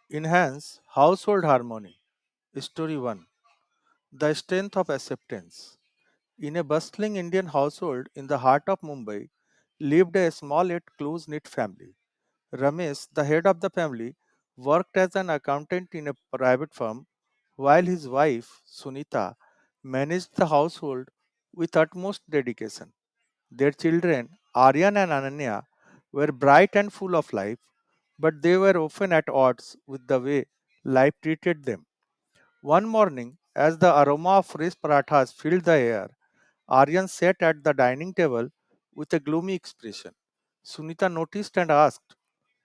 Enhance household harmony. Story 1. The strength of acceptance. In a bustling Indian household in the heart of Mumbai lived a small yet close knit family. Ramesh, the head of the family, worked as an accountant in a private firm, while his wife, Sunita, managed the household with utmost dedication. Their children, Aryan and Ananya, were bright and full of life, but they were often at odds with the way life treated them. One morning, as the aroma of fresh parathas filled the air, Aryan sat at the dining table with a gloomy expression. Sunita noticed and asked,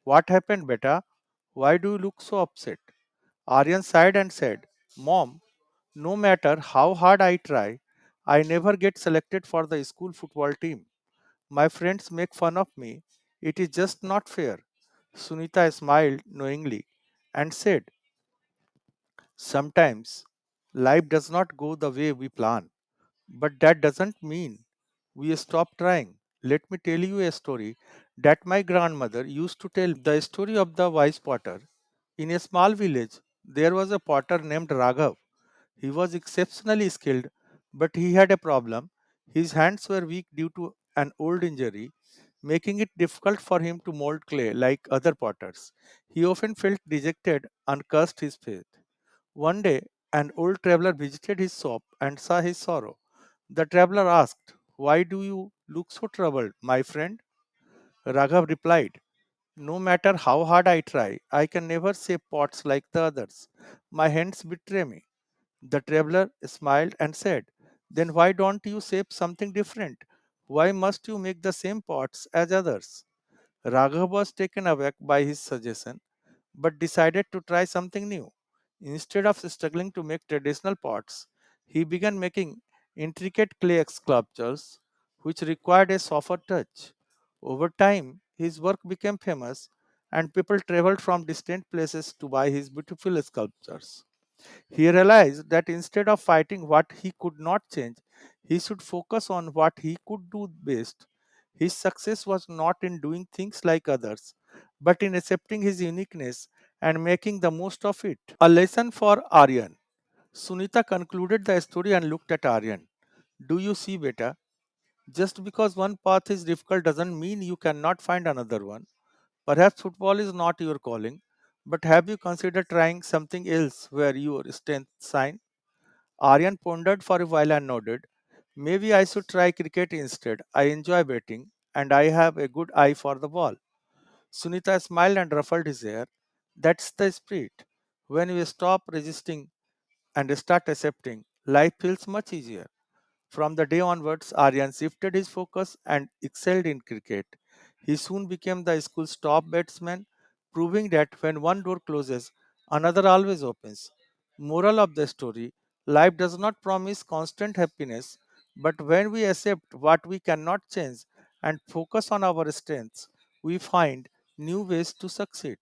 "What happened, beta? Why do you look so upset?" Aryan sighed and said, "Mom, no matter how hard I try, I never get selected for the school football team. My friends make fun of me. It is just not fair." Sunita smiled knowingly and said, "Sometimes life does not go the way we plan, but that doesn't mean we stop trying. Let me tell you a story that my grandmother used to tell me, the story of the wise potter. In a small village, there was a potter named Raghav. He was exceptionally skilled, but he had a problem. His hands were weak due to an old injury, making it difficult for him to mold clay like other potters. He often felt dejected and cursed his fate. One day, an old traveler visited his shop and saw his sorrow. The traveler asked, "Why do you look so troubled, my friend?" Raghav replied, "No matter how hard I try, I can never shape pots like the others. My hands betray me." The traveler smiled and said, "Then why don't you shape something different? Why must you make the same pots as others?" Raghav was taken aback by his suggestion, but decided to try something new. Instead of struggling to make traditional pots, he began making intricate clay sculptures which required a softer touch. Over time, his work became famous, and people traveled from distant places to buy his beautiful sculptures. He realized that instead of fighting what he could not change, he should focus on what he could do best. His success was not in doing things like others, but in accepting his uniqueness and making the most of it. A lesson for Aryan. Sunita concluded the story and looked at Aryan. "Do you see, beta? Just because one path is difficult doesn't mean you cannot find another one. Perhaps football is not your calling, but have you considered trying something else where your strengths shine?" Aryan pondered for a while and nodded. "Maybe I should try cricket instead. I enjoy batting and I have a good eye for the ball." Sunita smiled and ruffled his hair. "That's the spirit. When we stop resisting and start accepting, life feels much easier." From the day onwards, Aryan shifted his focus and excelled in cricket. He soon became the school's top batsman, proving that when one door closes, another always opens. Moral of the story: life does not promise constant happiness, but when we accept what we cannot change and focus on our strengths, we find new ways to succeed.